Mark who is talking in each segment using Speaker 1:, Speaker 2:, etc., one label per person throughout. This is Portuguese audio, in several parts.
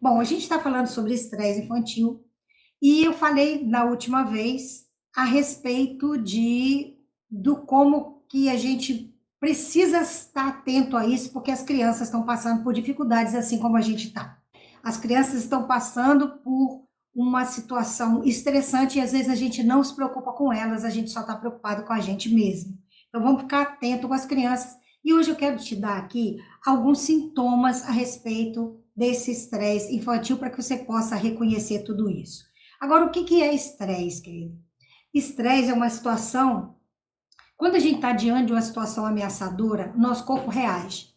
Speaker 1: Bom, a gente está falando sobre estresse infantil e eu falei na última vez a respeito do como que a gente precisa estar atento a isso, porque as crianças estão passando por dificuldades assim como a gente está. As crianças estão passando por uma situação estressante e às vezes a gente não se preocupa com elas, a gente só está preocupado com a gente mesmo. Então vamos ficar atento com as crianças. E hoje eu quero te dar aqui alguns sintomas a respeito desse estresse infantil para que você possa reconhecer tudo isso. Agora, o que que é estresse, querido? Estresse é uma situação, quando a gente está diante de uma situação ameaçadora, nosso corpo reage.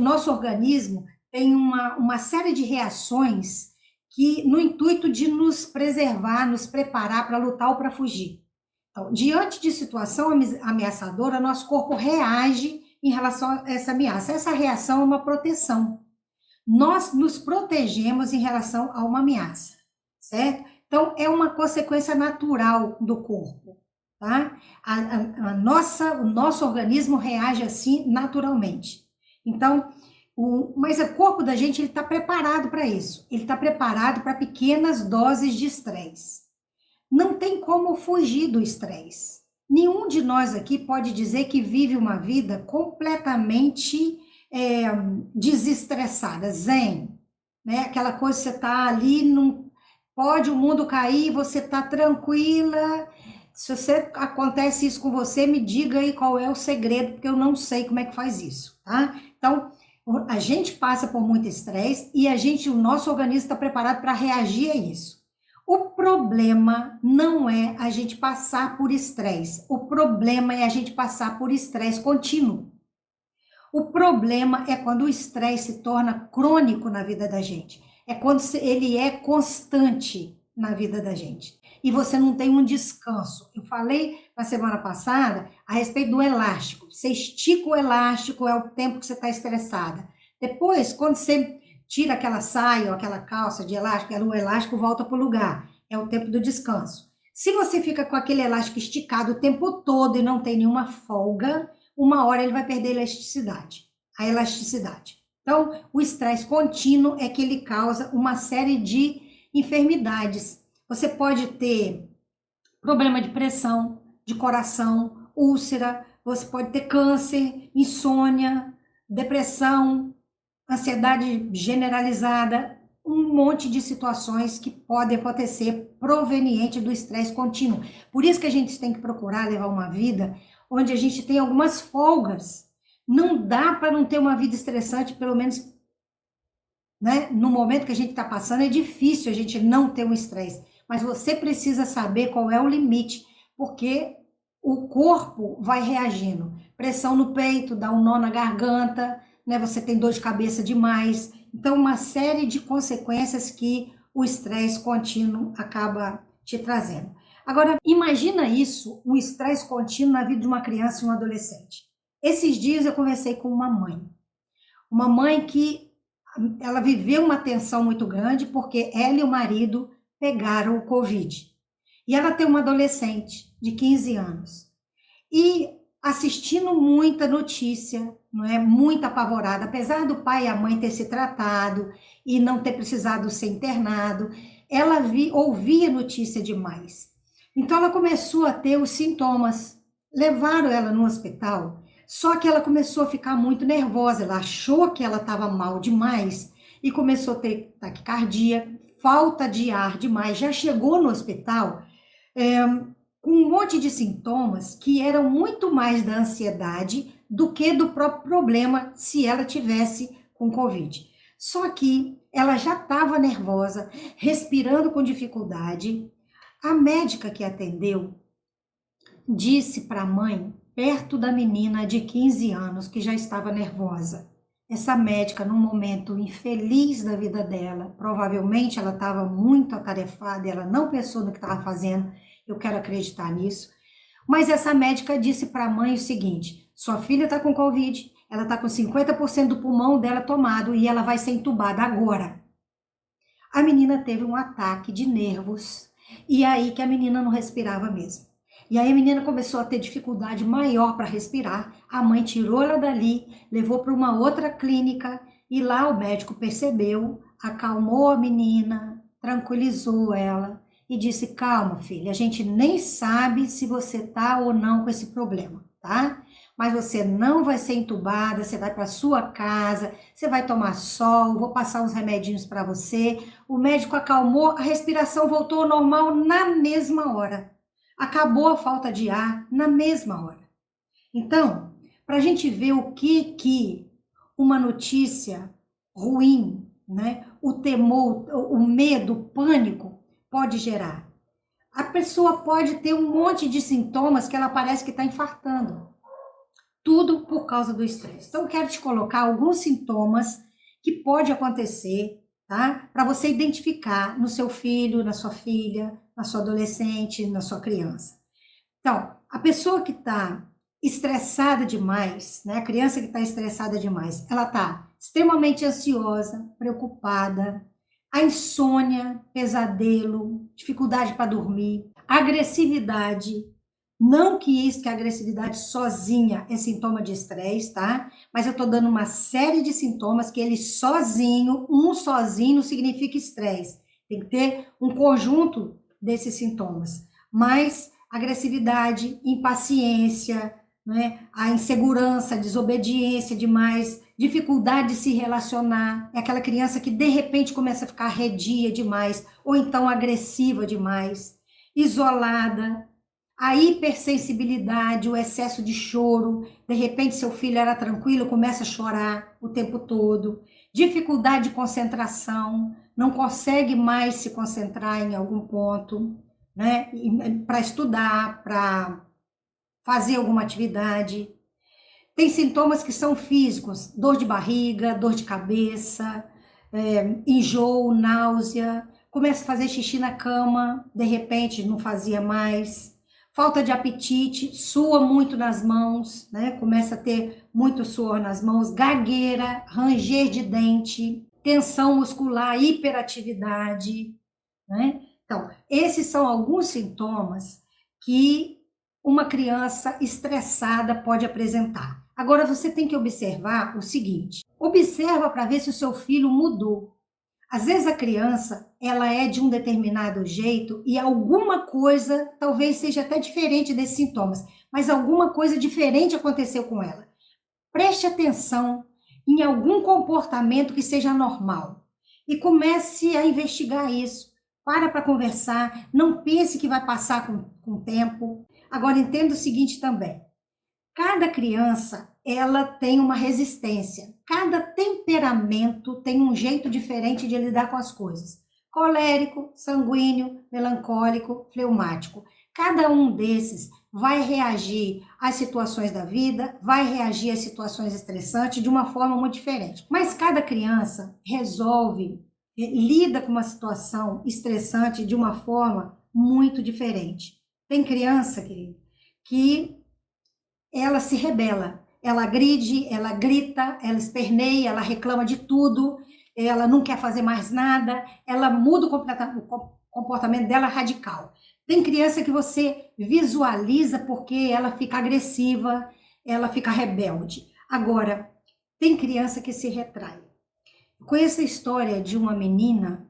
Speaker 1: Nosso organismo tem uma série de reações que, no intuito de nos preservar, nos preparar para lutar ou para fugir. Então, diante de situação ameaçadora, nosso corpo reage em relação a essa ameaça. Essa reação é uma proteção. Nós nos protegemos em relação a uma ameaça, certo? Então, é uma consequência natural do corpo, tá? O nosso organismo reage assim naturalmente. Então, mas o corpo da gente ele está preparado para isso. Ele está preparado para pequenas doses de estresse. Não tem como fugir do estresse. Nenhum de nós aqui pode dizer que vive uma vida completamente desestressada, zen, né? Aquela coisa que você está ali, não pode o mundo cair, você está tranquila. Se acontece isso com você, me diga aí qual é o segredo, porque eu não sei como é que faz isso, tá? Então, a gente passa por muito estresse e o nosso organismo está preparado para reagir a isso. O problema não é a gente passar por estresse, o problema é a gente passar por estresse contínuo. O problema é quando o estresse se torna crônico na vida da gente. É quando ele é constante na vida da gente. E você não tem um descanso. Eu falei na semana passada a respeito do elástico. Você estica o elástico, é o tempo que você está estressada. Depois, quando você tira aquela saia ou aquela calça de elástico, o elástico volta para o lugar. É o tempo do descanso. Se você fica com aquele elástico esticado o tempo todo e não tem nenhuma folga, uma hora ele vai perder a elasticidade. Então, o estresse contínuo é que ele causa uma série de enfermidades. Você pode ter problema de pressão, de coração, úlcera, você pode ter câncer, insônia, depressão, ansiedade generalizada, um monte de situações que podem acontecer proveniente do estresse contínuo. Por isso que a gente tem que procurar levar uma vida onde a gente tem algumas folgas. Não dá para não ter uma vida estressante, pelo menos, né? No momento que a gente está passando, é difícil a gente não ter um estresse. Mas você precisa saber qual é o limite, porque o corpo vai reagindo. Pressão no peito, dá um nó na garganta, né? Você tem dor de cabeça demais. Então, uma série de consequências que o estresse contínuo acaba te trazendo. Agora, imagina isso, um estresse contínuo na vida de uma criança e um adolescente. Esses dias eu conversei com uma mãe que ela viveu uma tensão muito grande porque ela e o marido pegaram o Covid. E ela tem uma adolescente de 15 anos. E assistindo muita notícia, não é? Muito apavorada, apesar do pai e a mãe ter se tratado e não ter precisado ser internado, ela ouvia notícia demais. Então ela começou a ter os sintomas, levaram ela no hospital, só que ela começou a ficar muito nervosa, ela achou que ela estava mal demais e começou a ter taquicardia, falta de ar demais, já chegou no hospital com um monte de sintomas que eram muito mais da ansiedade do que do próprio problema se ela tivesse com Covid. Só que ela já estava nervosa, respirando com dificuldade. A médica que atendeu disse para a mãe, perto da menina de 15 anos, que já estava nervosa. Essa médica, num momento infeliz da vida dela, provavelmente ela estava muito atarefada, ela não pensou no que estava fazendo, eu quero acreditar nisso. Mas essa médica disse para a mãe o seguinte: sua filha está com Covid, ela está com 50% do pulmão dela tomado e ela vai ser entubada agora. A menina teve um ataque de nervos e aí que a menina não respirava mesmo. E aí a menina começou a ter dificuldade maior para respirar. A mãe tirou ela dali, levou para uma outra clínica e lá o médico percebeu acalmou a menina, tranquilizou ela e disse: calma, filha, a gente nem sabe se você tá ou não com esse problema, tá? Mas você não vai ser entubada, você vai para sua casa, você vai tomar sol, vou passar uns remedinhos para você. O médico acalmou, a respiração voltou ao normal na mesma hora. Acabou a falta de ar na mesma hora. Então, para a gente ver o que uma notícia ruim, né, o temor, o medo, o pânico pode gerar. A pessoa pode ter um monte de sintomas que ela parece que está infartando. Tudo por causa do estresse. Então, eu quero te colocar alguns sintomas que pode acontecer, tá? Para você identificar no seu filho, na sua filha, na sua adolescente, na sua criança. Então, a pessoa que está estressada demais, né? A criança que está estressada demais, ela está extremamente ansiosa, preocupada, a insônia, pesadelo, dificuldade para dormir, agressividade. Não que isso, que a agressividade sozinha é sintoma de estresse, tá? Mas eu tô dando uma série de sintomas que ele sozinho, um sozinho, não significa estresse. Tem que ter um conjunto desses sintomas. Mas agressividade, impaciência, né? A insegurança, a desobediência demais, dificuldade de se relacionar, é aquela criança que de repente começa a ficar arredia demais, ou então agressiva demais, isolada, a hipersensibilidade, o excesso de choro, de repente seu filho era tranquilo, começa a chorar o tempo todo, dificuldade de concentração, não consegue mais se concentrar em algum ponto, né? Para estudar, para fazer alguma atividade. Tem sintomas que são físicos, dor de barriga, dor de cabeça, enjoo, náusea, começa a fazer xixi na cama, de repente não fazia mais, falta de apetite, sua muito nas mãos, né? Começa a ter muito suor nas mãos, gagueira, ranger de dente, tensão muscular, hiperatividade, né? Então, esses são alguns sintomas que uma criança estressada pode apresentar. Agora, você tem que observar o seguinte: observa para ver se o seu filho mudou. Às vezes a criança, ela é de um determinado jeito e alguma coisa, talvez seja até diferente desses sintomas, mas alguma coisa diferente aconteceu com ela. Preste atenção em algum comportamento que seja normal e comece a investigar isso. Para conversar, não pense que vai passar com o tempo. Agora, entenda o seguinte também: cada criança, ela tem uma resistência. Cada temperamento tem um jeito diferente de lidar com as coisas. Colérico, sanguíneo, melancólico, fleumático. Cada um desses vai reagir às situações da vida, vai reagir às situações estressantes de uma forma muito diferente. Mas cada criança resolve, lida com uma situação estressante de uma forma muito diferente. Tem criança, querido, que ela se rebela, ela agride, ela grita, ela esperneia, ela reclama de tudo, ela não quer fazer mais nada, ela muda o comportamento dela radical. Tem criança que você visualiza porque ela fica agressiva, ela fica rebelde. Agora, tem criança que se retrai. Conheço a história de uma menina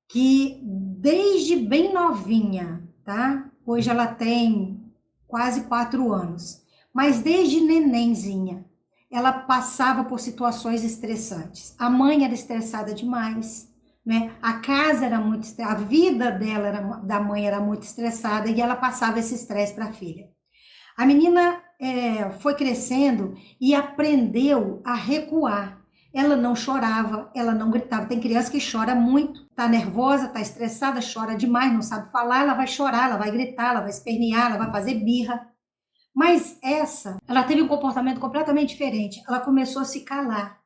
Speaker 1: que desde bem novinha, tá? Hoje ela tem quase 4 anos. Mas desde nenenzinha, ela passava por situações estressantes. A mãe era estressada demais, né? A casa era muito, a vida dela da mãe era muito estressada e ela passava esse estresse para a filha. A menina foi crescendo e aprendeu a recuar. Ela não chorava, ela não gritava. Tem criança que chora muito, tá nervosa, tá estressada, chora demais, não sabe falar, ela vai chorar, ela vai gritar, ela vai espernear, ela vai fazer birra. Mas ela teve um comportamento completamente diferente. Ela começou a se calar,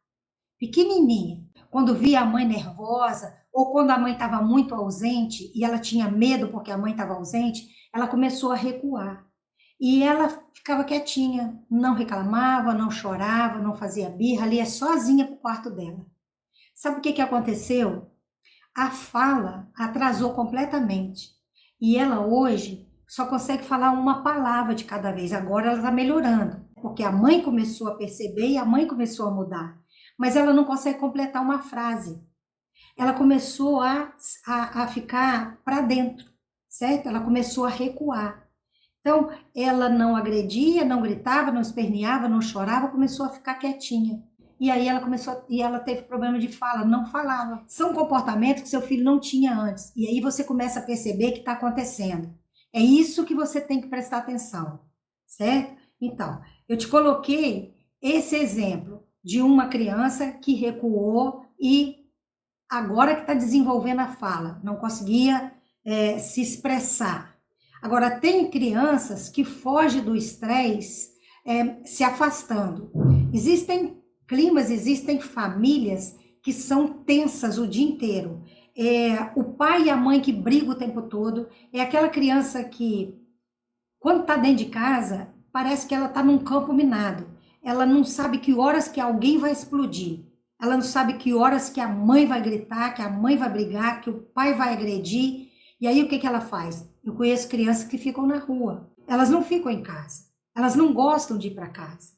Speaker 1: pequenininha. Quando via a mãe nervosa, ou quando a mãe estava muito ausente, e ela tinha medo porque a mãe estava ausente, ela começou a recuar. E ela ficava quietinha, não reclamava, não chorava, não fazia birra, ali sozinha para o quarto dela. Sabe o que aconteceu? A fala atrasou completamente. E ela hoje só consegue falar uma palavra de cada vez. Agora ela está melhorando, porque a mãe começou a perceber e a mãe começou a mudar. Mas ela não consegue completar uma frase. ela começou a ficar para dentro, certo? Ela começou a recuar. Então, ela não agredia, não gritava, não esperneava, não chorava, começou a ficar quietinha. E aí ela começou, e ela teve problema de fala, não falava. São comportamentos que seu filho não tinha antes. E aí você começa a perceber que está acontecendo. É isso que você tem que prestar atenção, certo? Então, eu te coloquei esse exemplo de uma criança que recuou e agora que está desenvolvendo a fala, não conseguia se expressar. Agora, tem crianças que fogem do estresse se afastando. Existem climas, existem famílias que são tensas o dia inteiro. O pai e a mãe que brigam o tempo todo. É aquela criança que, quando está dentro de casa, parece que ela está num campo minado. Ela não sabe que horas que alguém vai explodir. Ela não sabe que horas que a mãe vai gritar, que a mãe vai brigar, que o pai vai agredir. E aí o que ela faz? Eu conheço crianças que ficam na rua. Elas não ficam em casa. Elas não gostam de ir para casa,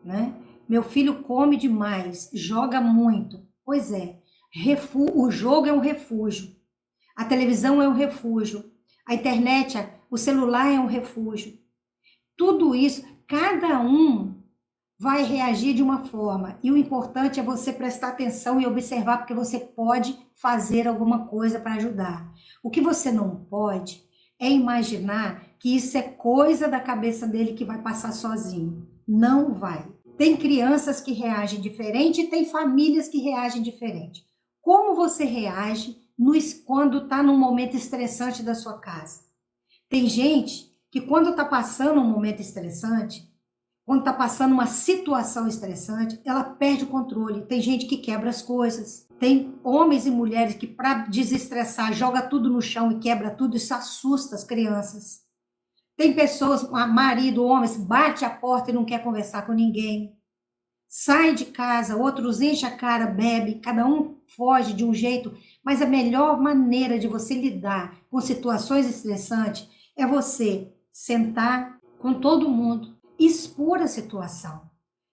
Speaker 1: né? Meu filho come demais, joga muito. Pois é, o jogo é um refúgio. A televisão é um refúgio. A internet, o celular é um refúgio. Tudo isso, cada um vai reagir de uma forma. E o importante é você prestar atenção e observar, porque você pode fazer alguma coisa para ajudar. O que você não pode é imaginar que isso é coisa da cabeça dele que vai passar sozinho. Não vai. Tem crianças que reagem diferente e tem famílias que reagem diferente. Como você reage quando está num momento estressante da sua casa? Tem gente que quando está passando um momento estressante, quando está passando uma situação estressante, ela perde o controle. Tem gente que quebra as coisas. Tem homens e mulheres que, para desestressar, joga tudo no chão e quebra tudo. Isso assusta as crianças. Tem pessoas, marido, homens, bate a porta e não quer conversar com ninguém. Sai de casa, outros enchem a cara, bebe, cada um foge de um jeito. Mas a melhor maneira de você lidar com situações estressantes é você sentar com todo mundo, expor a situação.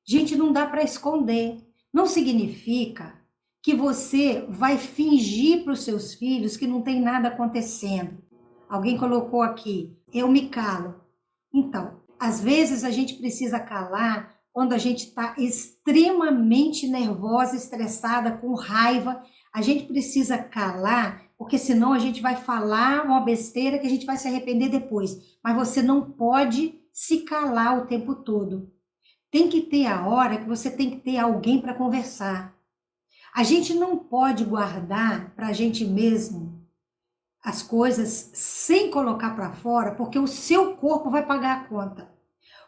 Speaker 1: Gente, não dá para esconder. Não significa que você vai fingir para os seus filhos que não tem nada acontecendo. Alguém colocou aqui, eu me calo. Então, às vezes a gente precisa calar quando a gente está extremamente nervosa, estressada, com raiva. A gente precisa calar, porque senão a gente vai falar uma besteira que a gente vai se arrepender depois. Mas você não pode se calar o tempo todo. Tem que ter a hora que você tem que ter alguém para conversar. A gente não pode guardar para a gente mesmo as coisas sem colocar para fora, porque o seu corpo vai pagar a conta.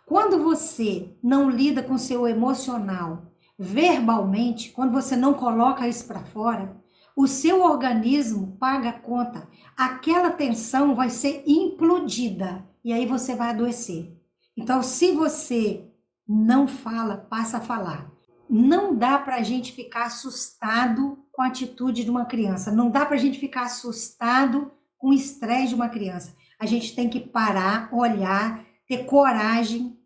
Speaker 1: Quando você não lida com o seu emocional verbalmente, quando você não coloca isso para fora, o seu organismo paga a conta. Aquela tensão vai ser implodida e aí você vai adoecer. Então, se você não fala, passa a falar. Não dá para a gente ficar assustado com a atitude de uma criança. Não dá para a gente ficar assustado com o estresse de uma criança. A gente tem que parar, olhar, ter coragem.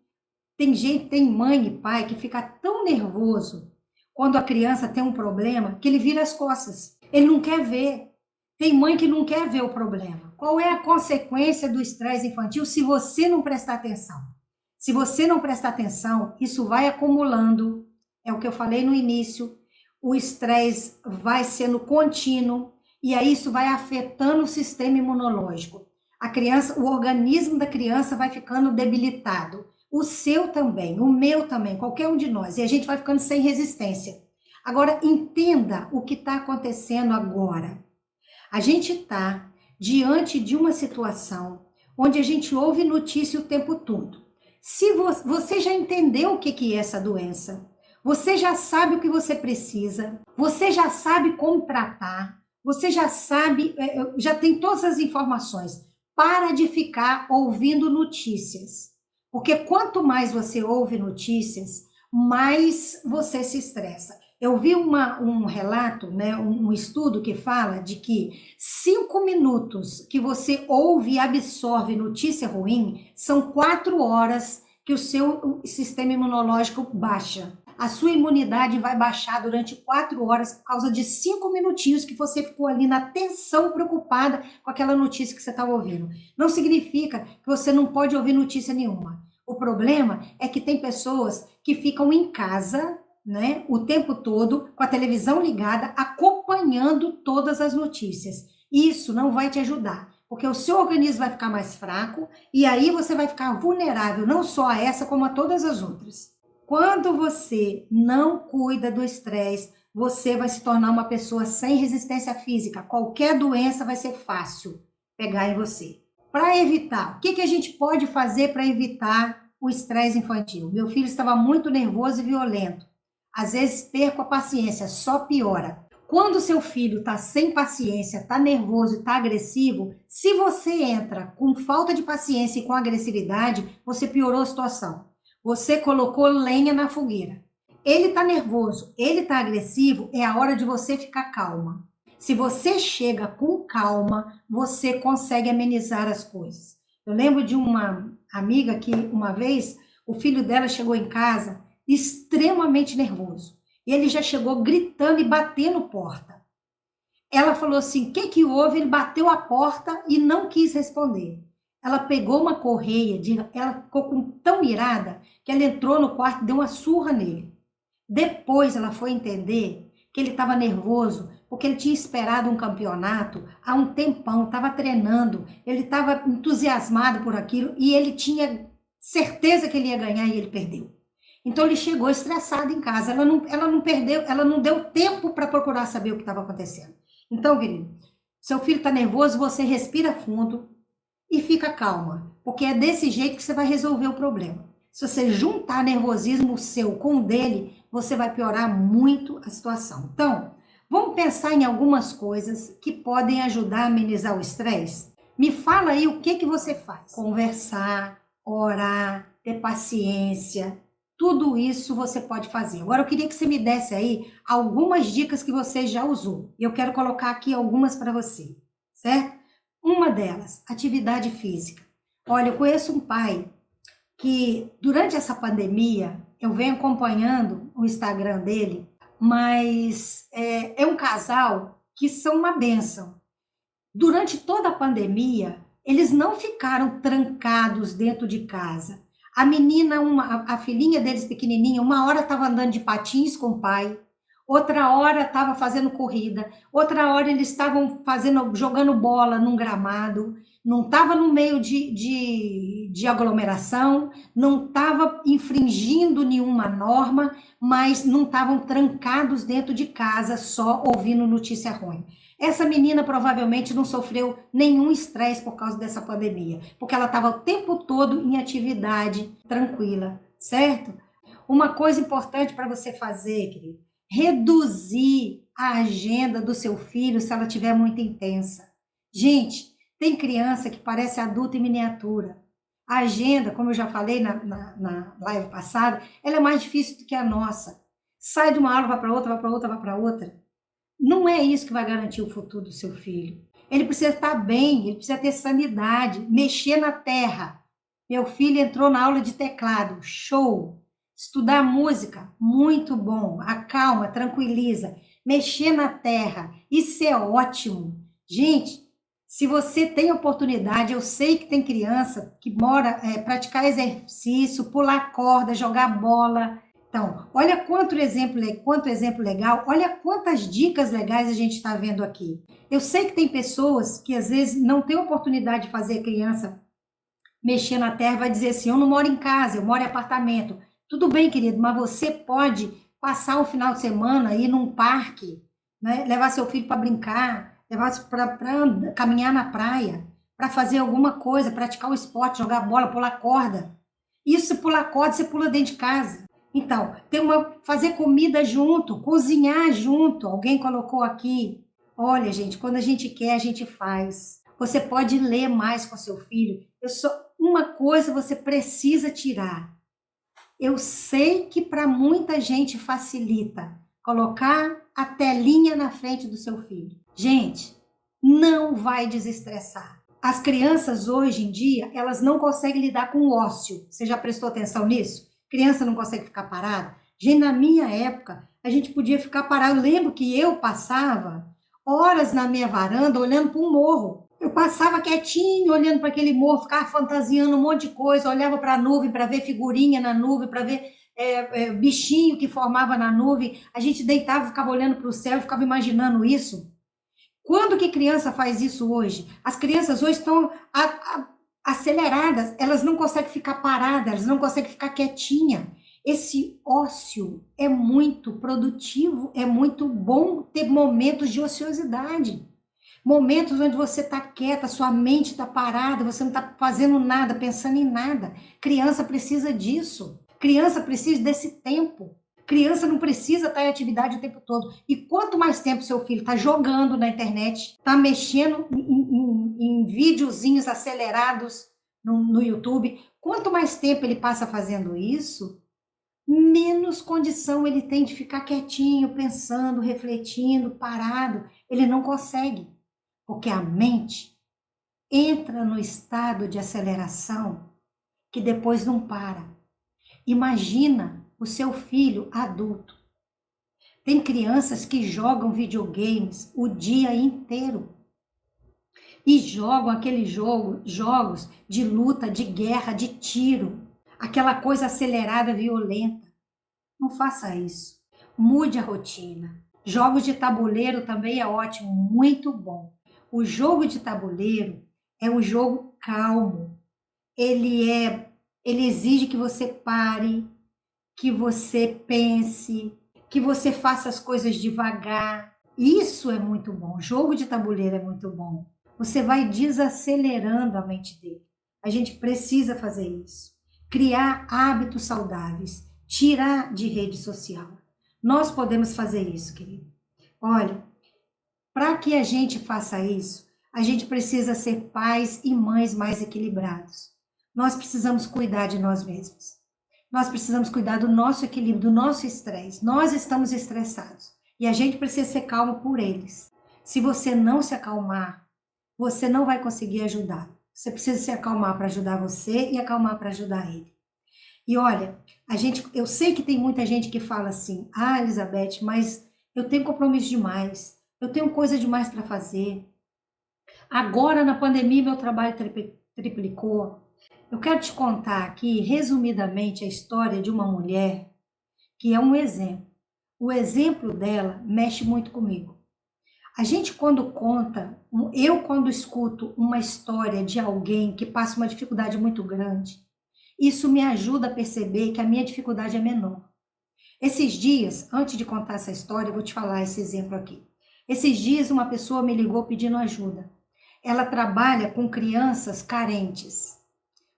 Speaker 1: Tem mãe e pai que fica tão nervoso quando a criança tem um problema que ele vira as costas. Ele não quer ver. Tem mãe que não quer ver o problema. Qual é a consequência do estresse infantil se você não prestar atenção? Se você não prestar atenção, isso vai acumulando. É o que eu falei no início. O estresse vai sendo contínuo e aí isso vai afetando o sistema imunológico. A criança, o organismo da criança vai ficando debilitado. O seu também, o meu também, qualquer um de nós. E a gente vai ficando sem resistência. Agora, entenda o que está acontecendo agora. A gente está diante de uma situação onde a gente ouve notícia o tempo todo. Se você já entendeu o que é essa doença, você já sabe o que você precisa, você já sabe como tratar, você já sabe, já tem todas as informações. Para de ficar ouvindo notícias. Porque quanto mais você ouve notícias, mais você se estressa. Eu vi um relato, né, um estudo que fala de que 5 minutos que você ouve e absorve notícia ruim são 4 horas que o seu sistema imunológico baixa. a sua imunidade vai baixar durante 4 horas por causa de 5 minutinhos que você ficou ali na tensão, preocupada com aquela notícia que você estava ouvindo. Não significa que você não pode ouvir notícia nenhuma. O problema é que tem pessoas que ficam em casa, né, o tempo todo, com a televisão ligada, acompanhando todas as notícias. Isso não vai te ajudar, porque o seu organismo vai ficar mais fraco e aí você vai ficar vulnerável não só a essa, como a todas as outras. Quando você não cuida do estresse, você vai se tornar uma pessoa sem resistência física. Qualquer doença vai ser fácil pegar em você. Para evitar, o que a gente pode fazer para evitar o estresse infantil? Meu filho estava muito nervoso e violento. Às vezes perco a paciência, só piora. Quando seu filho está sem paciência, está nervoso e está agressivo, se você entra com falta de paciência e com agressividade, você piorou a situação. Você colocou lenha na fogueira. Ele está nervoso, ele está agressivo, é a hora de você ficar calma. Se você chega com calma, você consegue amenizar as coisas. Eu lembro de uma amiga que uma vez o filho dela chegou em casa extremamente nervoso. Ele já chegou gritando e batendo porta. Ela falou assim, o que houve? Ele bateu a porta e não quis responder. Ela pegou uma correia, ela ficou tão irada que ela entrou no quarto e deu uma surra nele. Depois ela foi entender que ele estava nervoso, porque ele tinha esperado um campeonato há um tempão, estava treinando, ele estava entusiasmado por aquilo e ele tinha certeza que ele ia ganhar e ele perdeu. Então ele chegou estressado em casa, ela não deu tempo para procurar saber o que estava acontecendo. Então, querido, seu filho está nervoso, você respira fundo e fica calma, porque é desse jeito que você vai resolver o problema. Se você juntar nervosismo seu com o dele, você vai piorar muito a situação. Então, vamos pensar em algumas coisas que podem ajudar a amenizar o estresse? Me fala aí o que você faz. Conversar, orar, ter paciência, tudo isso você pode fazer. Agora eu queria que você me desse aí algumas dicas que você já usou. E eu quero colocar aqui algumas para você, certo? Uma delas, atividade física. Olha, eu conheço um pai que durante essa pandemia, eu venho acompanhando o Instagram dele, mas é um casal que são uma bênção. Durante toda a pandemia, eles não ficaram trancados dentro de casa. A menina, a filhinha deles pequenininha, uma hora estava andando de patins com o pai, outra hora estava fazendo corrida, outra hora eles estavam jogando bola num gramado, não estava no meio de aglomeração, não estava infringindo nenhuma norma, mas não estavam trancados dentro de casa só ouvindo notícia ruim. Essa menina provavelmente não sofreu nenhum estresse por causa dessa pandemia, porque ela estava o tempo todo em atividade tranquila, certo? Uma coisa importante para você fazer, querido, reduzir a agenda do seu filho se ela estiver muito intensa. Gente, tem criança que parece adulto em miniatura. A agenda, como eu já falei na live passada, ela é mais difícil do que a nossa. Sai de uma aula, vai para outra, vai para outra, vai para outra. Não é isso que vai garantir o futuro do seu filho. Ele precisa estar bem, ele precisa ter sanidade, mexer na terra. Meu filho entrou na aula de teclado, show. Estudar música, muito bom. Acalma, tranquiliza. Mexer na terra, isso é ótimo. Gente, se você tem oportunidade, eu sei que tem criança que mora, praticar exercício, pular corda, jogar bola. Então, olha quanto exemplo legal, olha quantas dicas legais a gente está vendo aqui. Eu sei que tem pessoas que às vezes não têm oportunidade de fazer a criança mexer na terra, vai dizer assim, eu não moro em casa, eu moro em apartamento. Tudo bem, querido, mas você pode passar um final de semana, ir num parque, né? Levar seu filho para brincar, levar para caminhar na praia, para fazer alguma coisa, praticar um esporte, jogar bola, pular corda. Isso, se pular corda, você pula dentro de casa. Então, fazer comida junto, cozinhar junto. Alguém colocou aqui. Olha, gente, quando a gente quer, a gente faz. Você pode ler mais com seu filho. Uma coisa você precisa tirar. Eu sei que para muita gente facilita colocar a telinha na frente do seu filho. Gente, não vai desestressar. As crianças hoje em dia, elas não conseguem lidar com o ócio. Você já prestou atenção nisso? Criança não consegue ficar parada. Gente, na minha época, a gente podia ficar parado. Eu lembro que eu passava horas na minha varanda olhando para um morro. Eu passava quietinho, olhando para aquele morro, ficava fantasiando um monte de coisa, olhava para a nuvem para ver figurinha na nuvem, para ver bichinho que formava na nuvem. A gente deitava, ficava olhando para o céu, ficava imaginando isso. Quando que criança faz isso hoje? As crianças hoje estão aceleradas, elas não conseguem ficar paradas, elas não conseguem ficar quietinha. Esse ócio é muito produtivo, é muito bom ter momentos de ociosidade. Momentos onde você está quieta, sua mente está parada, você não está fazendo nada, pensando em nada. Criança precisa disso. Criança precisa desse tempo. Criança não precisa estar em atividade o tempo todo. E quanto mais tempo seu filho está jogando na internet, está mexendo em videozinhos acelerados no YouTube, quanto mais tempo ele passa fazendo isso, menos condição ele tem de ficar quietinho, pensando, refletindo, parado. Ele não consegue, porque a mente entra no estado de aceleração que depois não para. Imagina o seu filho adulto. Tem crianças que jogam videogames o dia inteiro e jogam aqueles jogos de luta, de guerra, de tiro, aquela coisa acelerada, violenta. Não faça isso. Mude a rotina. Jogos de tabuleiro também é ótimo, muito bom. O jogo de tabuleiro é um jogo calmo. Ele exige que você pare, que você pense, que você faça as coisas devagar. Isso é muito bom. Jogo de tabuleiro é muito bom. Você vai desacelerando a mente dele. A gente precisa fazer isso. Criar hábitos saudáveis. Tirar de rede social. Nós podemos fazer isso, querido. Olha, para que a gente faça isso, a gente precisa ser pais e mães mais equilibrados. Nós precisamos cuidar de nós mesmos. Nós precisamos cuidar do nosso equilíbrio, do nosso estresse. Nós estamos estressados e a gente precisa ser calmo por eles. Se você não se acalmar, você não vai conseguir ajudar. Você precisa se acalmar para ajudar você e acalmar para ajudar ele. E olha, eu sei que tem muita gente que fala assim: "Ah, Elizabeth, mas eu tenho compromisso demais. Eu tenho coisa demais para fazer. Agora na pandemia meu trabalho triplicou." Eu quero te contar aqui, resumidamente, a história de uma mulher que é um exemplo. O exemplo dela mexe muito comigo. A gente, quando conta, eu, quando escuto uma história de alguém que passa uma dificuldade muito grande, isso me ajuda a perceber que a minha dificuldade é menor. Esses dias, antes de contar essa história, eu vou te falar esse exemplo aqui. Esses dias, uma pessoa me ligou pedindo ajuda. Ela trabalha com crianças carentes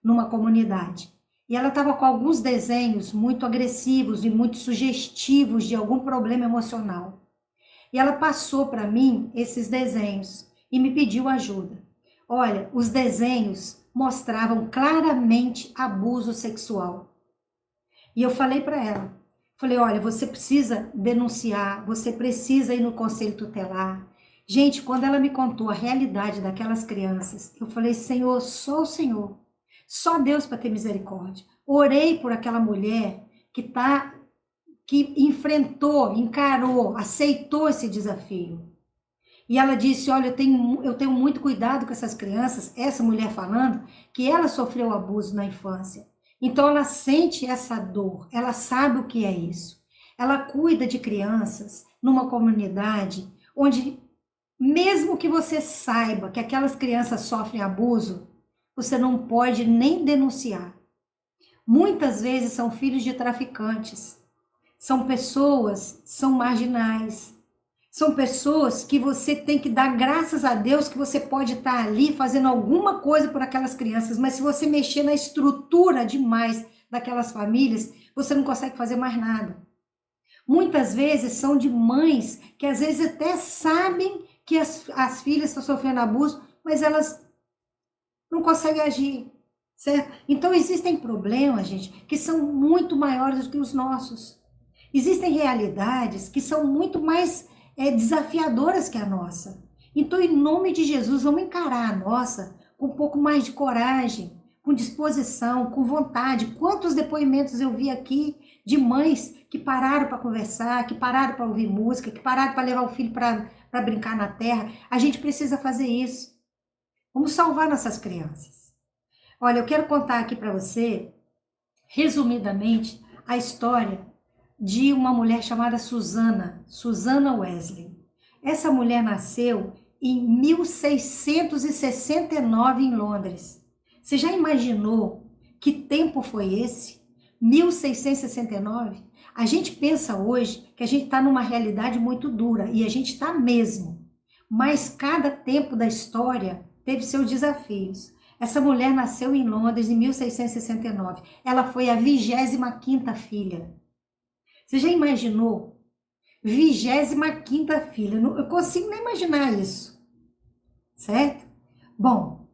Speaker 1: numa comunidade. E ela estava com alguns desenhos muito agressivos e muito sugestivos de algum problema emocional. E ela passou para mim esses desenhos e me pediu ajuda. Olha, os desenhos mostravam claramente abuso sexual. E eu falei para ela, olha, você precisa denunciar, você precisa ir no conselho tutelar. Gente, quando ela me contou a realidade daquelas crianças, eu falei: Senhor, só o Senhor. Só Deus para ter misericórdia. Orei por aquela mulher que enfrentou, encarou, aceitou esse desafio. E ela disse: olha, eu tenho muito cuidado com essas crianças, essa mulher falando que ela sofreu abuso na infância. Então ela sente essa dor, ela sabe o que é isso. Ela cuida de crianças numa comunidade onde, mesmo que você saiba que aquelas crianças sofrem abuso, você não pode nem denunciar. Muitas vezes são filhos de traficantes, são marginais, são pessoas que você tem que dar graças a Deus que você pode estar ali fazendo alguma coisa por aquelas crianças, mas se você mexer na estrutura demais daquelas famílias, você não consegue fazer mais nada. Muitas vezes são de mães que às vezes até sabem que as filhas estão sofrendo abuso, mas elas não consegue agir, certo? Então existem problemas, gente, que são muito maiores do que os nossos. Existem realidades que são muito mais desafiadoras que a nossa. Então, em nome de Jesus, vamos encarar a nossa com um pouco mais de coragem, com disposição, com vontade. Quantos depoimentos eu vi aqui de mães que pararam para conversar, que pararam para ouvir música, que pararam para levar o filho para brincar na terra. A gente precisa fazer isso. Vamos salvar nossas crianças. Olha, eu quero contar aqui para você, resumidamente, a história de uma mulher chamada Susana Wesley. Essa mulher nasceu em 1669 em Londres. Você já imaginou que tempo foi esse? 1669? A gente pensa hoje que a gente está numa realidade muito dura, e a gente está mesmo. Mas cada tempo da história teve seus desafios. Essa mulher nasceu em Londres em 1669. Ela foi a 25ª filha. Você já imaginou? 25ª filha. Eu consigo nem imaginar isso. Certo? Bom,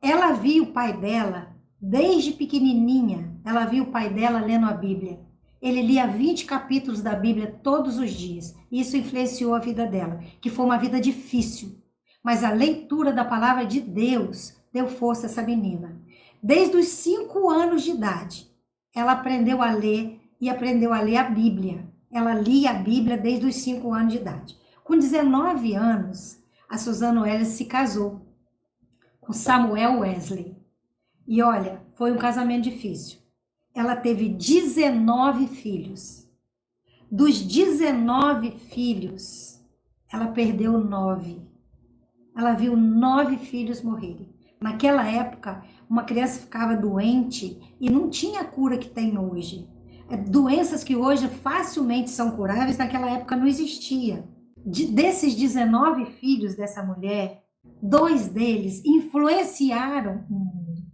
Speaker 1: ela viu o pai dela, desde pequenininha, ela viu o pai dela lendo a Bíblia. Ele lia 20 capítulos da Bíblia todos os dias. Isso influenciou a vida dela, que foi uma vida difícil. Mas a leitura da palavra de Deus deu força a essa menina. Desde os 5 anos de idade, ela aprendeu a ler e aprendeu a ler a Bíblia. Ela lia a Bíblia desde os 5 anos de idade. Com 19 anos, a Susana Wesley se casou com Samuel Wesley. E olha, foi um casamento difícil. Ela teve 19 filhos. Dos 19 filhos, ela perdeu 9. Ela viu 9 filhos morrerem. Naquela época, uma criança ficava doente e não tinha a cura que tem hoje. Doenças que hoje facilmente são curáveis, naquela época não existia. Desses 19 filhos dessa mulher, 2 deles influenciaram o mundo.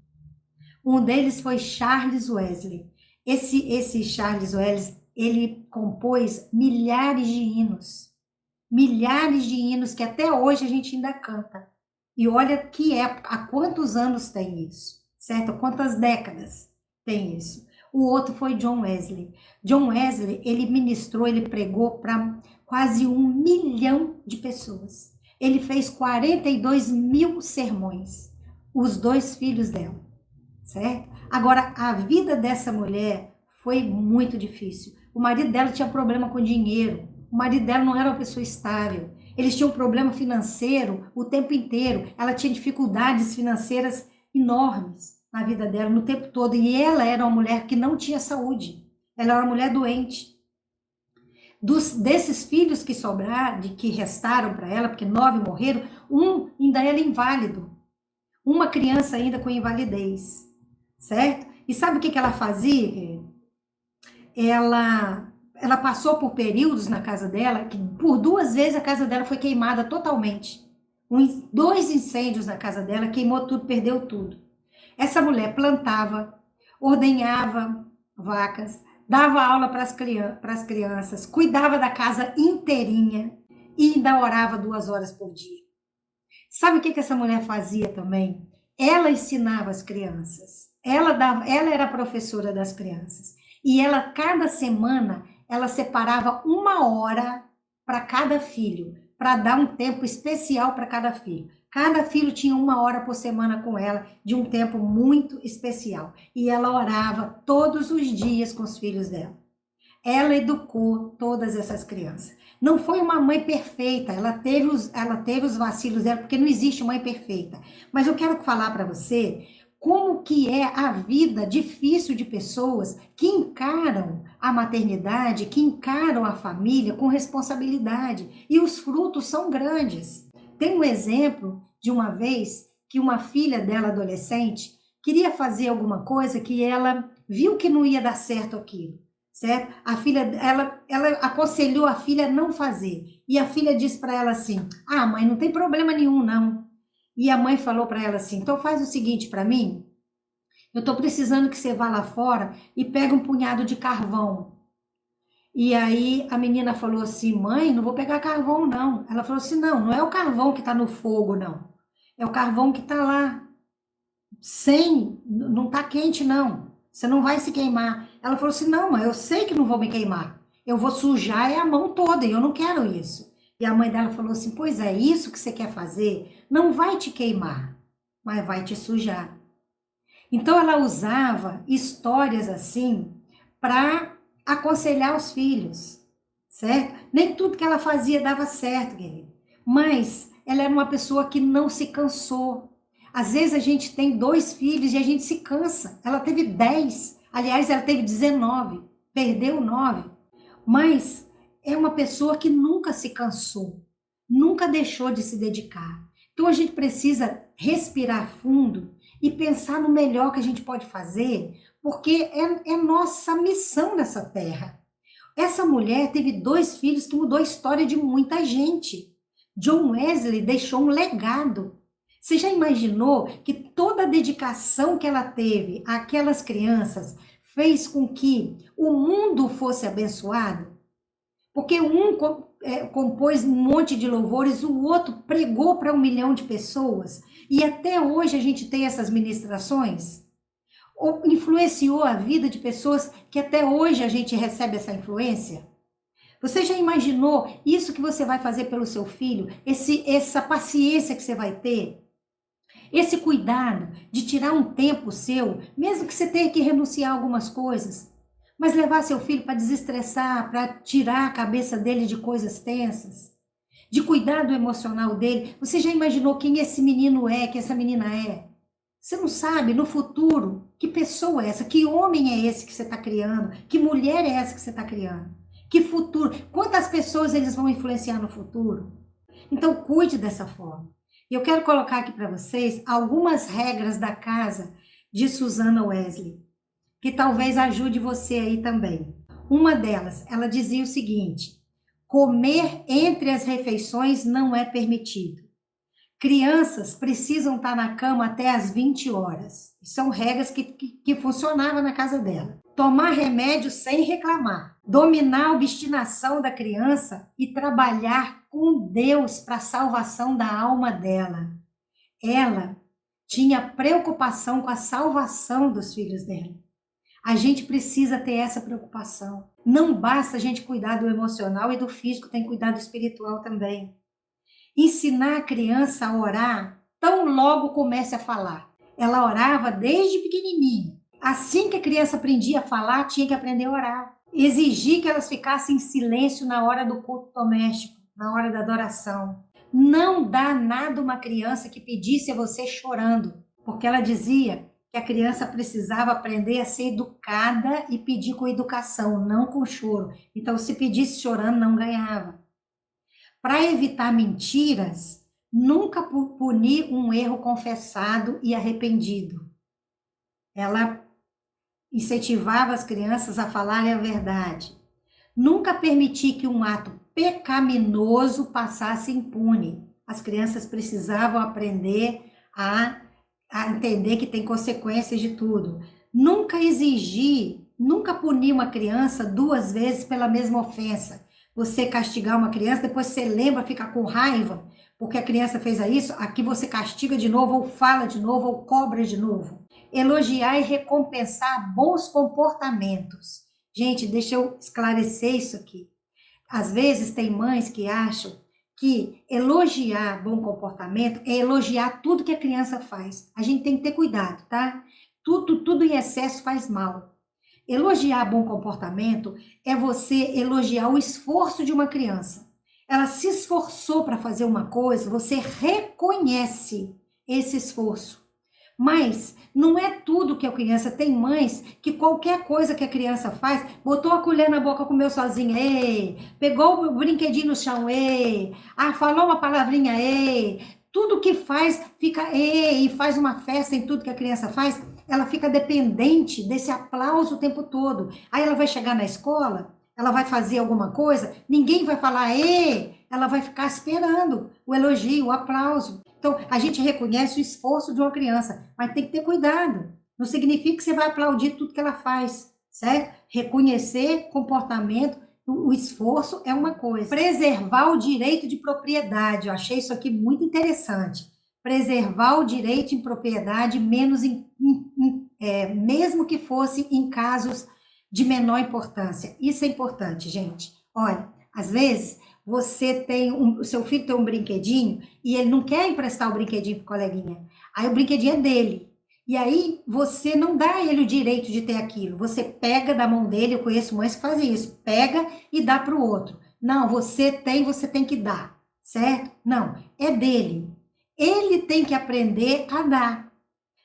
Speaker 1: Um deles foi Charles Wesley. Esse Charles Wesley, ele compôs milhares de hinos que até hoje a gente ainda canta. E olha que época, há quantos anos tem isso, certo? Quantas décadas tem isso. O outro foi John Wesley. John Wesley, ele ministrou, ele pregou para quase 1 milhão de pessoas. Ele fez 42 mil sermões, os 2 filhos dela, certo? Agora, a vida dessa mulher foi muito difícil. O marido dela tinha problema com dinheiro, o marido dela não era uma pessoa estável, eles tinham problema financeiro o tempo inteiro, ela tinha dificuldades financeiras enormes na vida dela, no tempo todo, e ela era uma mulher que não tinha saúde, ela era uma mulher doente. Desses filhos que sobraram, que restaram para ela, porque 9 morreram, um ainda era inválido, uma criança ainda com invalidez, certo? E sabe o que ela fazia? Ela passou por períodos na casa dela, que por 2 vezes a casa dela foi queimada totalmente. 2 incêndios na casa dela, queimou tudo, perdeu tudo. Essa mulher plantava, ordenhava vacas, dava aula para as crianças, cuidava da casa inteirinha e ainda orava 2 horas por dia. Sabe o que essa mulher fazia também? Ela ensinava as crianças, ela era professora das crianças. E ela, cada semana, ela separava 1 hora para cada filho, para dar um tempo especial para cada filho. Cada filho tinha 1 hora por semana com ela, de um tempo muito especial. E ela orava todos os dias com os filhos dela. Ela educou todas essas crianças. Não foi uma mãe perfeita, ela teve os vacilos dela, porque não existe mãe perfeita. Mas eu quero falar para você como que é a vida difícil de pessoas que encaram a maternidade, que encaram a família com responsabilidade. E os frutos são grandes. Tem um exemplo de uma vez que uma filha dela, adolescente, queria fazer alguma coisa que ela viu que não ia dar certo aquilo, certo? A filha, ela aconselhou a filha a não fazer. E a filha disse para ela assim, mãe, não tem problema nenhum, não. E a mãe falou para ela assim, então faz o seguinte para mim, eu estou precisando que você vá lá fora e pegue um punhado de carvão. E aí a menina falou assim, mãe, não vou pegar carvão não. Ela falou assim, não é o carvão que está no fogo não, é o carvão que está lá, não está quente não, você não vai se queimar. Ela falou assim, não mãe, eu sei que não vou me queimar, eu vou sujar a mão toda e eu não quero isso. E a mãe dela falou assim, pois é, isso que você quer fazer não vai te queimar, mas vai te sujar. Então ela usava histórias assim para aconselhar os filhos, certo? Nem tudo que ela fazia dava certo, querido. Mas ela era uma pessoa que não se cansou. Às vezes a gente tem 2 filhos e a gente se cansa. Ela teve 10, aliás, ela teve 19, perdeu 9. Mas é uma pessoa que nunca se cansou, nunca deixou de se dedicar. Então a gente precisa respirar fundo e pensar no melhor que a gente pode fazer, porque é nossa missão nessa terra. Essa mulher teve 2 filhos que mudou a história de muita gente. John Wesley deixou um legado. Você já imaginou que toda a dedicação que ela teve àquelas crianças fez com que o mundo fosse abençoado? Porque um compôs um monte de louvores, o outro pregou para 1 milhão de pessoas. E até hoje a gente tem essas ministrações. Ou influenciou a vida de pessoas que até hoje a gente recebe essa influência? Você já imaginou isso que você vai fazer pelo seu filho? Essa paciência que você vai ter? Esse cuidado de tirar um tempo seu, mesmo que você tenha que renunciar a algumas coisas, mas levar seu filho para desestressar, para tirar a cabeça dele de coisas tensas, de cuidar do emocional dele. Você já imaginou quem esse menino é, que essa menina é? Você não sabe, no futuro, que pessoa é essa? Que homem é esse que você está criando? Que mulher é essa que você está criando? Que futuro? Quantas pessoas eles vão influenciar no futuro? Então, cuide dessa forma. E eu quero colocar aqui para vocês algumas regras da casa de Susana Wesley, que talvez ajude você aí também. Uma delas, ela dizia o seguinte: comer entre as refeições não é permitido. Crianças precisam estar na cama até às 20 horas. São regras que funcionavam na casa dela. Tomar remédio sem reclamar. Dominar a obstinação da criança e trabalhar com Deus para a salvação da alma dela. Ela tinha preocupação com a salvação dos filhos dela. A gente precisa ter essa preocupação. Não basta a gente cuidar do emocional e do físico, tem que cuidar do espiritual também. Ensinar a criança a orar tão logo comece a falar. Ela orava desde pequenininha. Assim que a criança aprendia a falar, tinha que aprender a orar. Exigir que elas ficassem em silêncio na hora do culto doméstico, na hora da adoração. Não dá nada uma criança que pedisse a você chorando, porque ela dizia que a criança precisava aprender a ser educada e pedir com educação, não com choro. Então, se pedisse chorando, não ganhava. Para evitar mentiras, nunca punir um erro confessado e arrependido. Ela incentivava as crianças a falarem a verdade. Nunca permitir que um ato pecaminoso passasse impune. As crianças precisavam aprender a entender que tem consequências de tudo. Nunca exigir, nunca punir uma criança 2 vezes pela mesma ofensa. Você castigar uma criança, depois você lembra, fica com raiva, porque a criança fez isso, aqui você castiga de novo, ou fala de novo, ou cobra de novo. Elogiar e recompensar bons comportamentos. Gente, deixa eu esclarecer isso aqui. Às vezes tem mães que acham que elogiar bom comportamento é elogiar tudo que a criança faz. A gente tem que ter cuidado, tá? Tudo em excesso faz mal. Elogiar bom comportamento é você elogiar o esforço de uma criança. Ela se esforçou para fazer uma coisa, você reconhece esse esforço. Mas não é tudo que a criança tem. Mães que qualquer coisa que a criança faz, botou a colher na boca, comeu sozinha, pegou o brinquedinho no chão, falou uma palavrinha, tudo que faz fica e faz uma festa em tudo que a criança faz, ela fica dependente desse aplauso o tempo todo. Aí ela vai chegar na escola, ela vai fazer alguma coisa, ninguém vai falar, ela vai ficar esperando o elogio, o aplauso. Então, a gente reconhece o esforço de uma criança, mas tem que ter cuidado. Não significa que você vai aplaudir tudo que ela faz, certo? Reconhecer comportamento, o esforço é uma coisa. Preservar o direito de propriedade, eu achei isso aqui muito interessante. Preservar o direito de propriedade, mesmo que fosse em casos de menor importância. Isso é importante, gente. Olha, às vezes o seu filho tem um brinquedinho e ele não quer emprestar o brinquedinho para o coleguinha. Aí o brinquedinho é dele. E aí você não dá a ele o direito de ter aquilo. Você pega da mão dele, eu conheço mães que fazem isso, pega e dá para o outro. Não, você tem que dar, certo? Não, é dele. Ele tem que aprender a dar.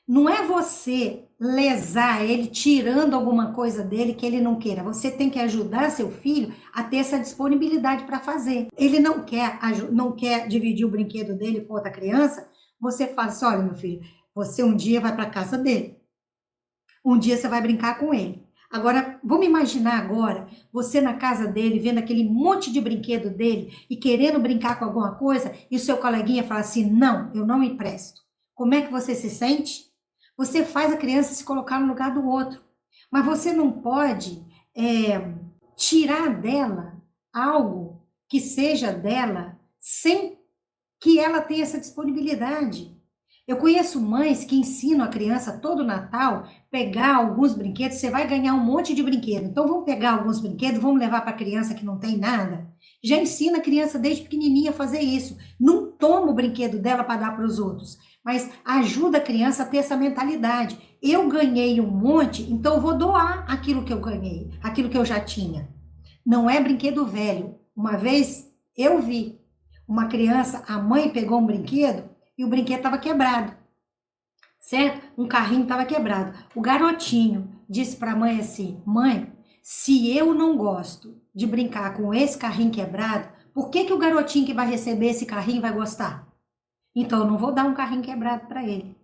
Speaker 1: Não é você lesar ele tirando alguma coisa dele que ele não queira. Você tem que ajudar seu filho a ter essa disponibilidade para fazer. Ele não quer dividir o brinquedo dele com outra criança. Você fala assim: olha, meu filho, você um dia vai para a casa dele. Um dia você vai brincar com ele. Agora, vamos imaginar agora você na casa dele, vendo aquele monte de brinquedo dele e querendo brincar com alguma coisa, e o seu coleguinha fala assim: não, eu não empresto. Como é que você se sente? Você faz a criança se colocar no lugar do outro. Mas você não pode tirar dela algo que seja dela sem que ela tenha essa disponibilidade. Eu conheço mães que ensinam a criança todo Natal pegar alguns brinquedos. Você vai ganhar um monte de brinquedo. Então vamos pegar alguns brinquedos, vamos levar para a criança que não tem nada. Já ensina a criança desde pequenininha a fazer isso. Não toma o brinquedo dela para dar para os outros, mas ajuda a criança a ter essa mentalidade. Eu ganhei um monte, então eu vou doar aquilo que eu ganhei, aquilo que eu já tinha. Não é brinquedo velho. Uma vez eu vi uma criança, a mãe pegou um brinquedo e o brinquedo estava quebrado, certo? Um carrinho estava quebrado. O garotinho disse para a mãe assim: mãe, se eu não gosto de brincar com esse carrinho quebrado, por que o garotinho que vai receber esse carrinho vai gostar? Então eu não vou dar um carrinho quebrado para ele,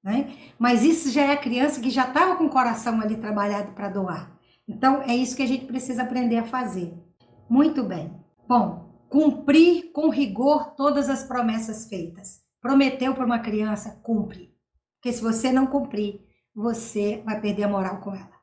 Speaker 1: né? Mas isso já é a criança que já estava com o coração ali trabalhado para doar. Então é isso que a gente precisa aprender a fazer. Muito bem. Bom, cumprir com rigor todas as promessas feitas. Prometeu para uma criança, cumpre. Porque se você não cumprir, você vai perder a moral com ela.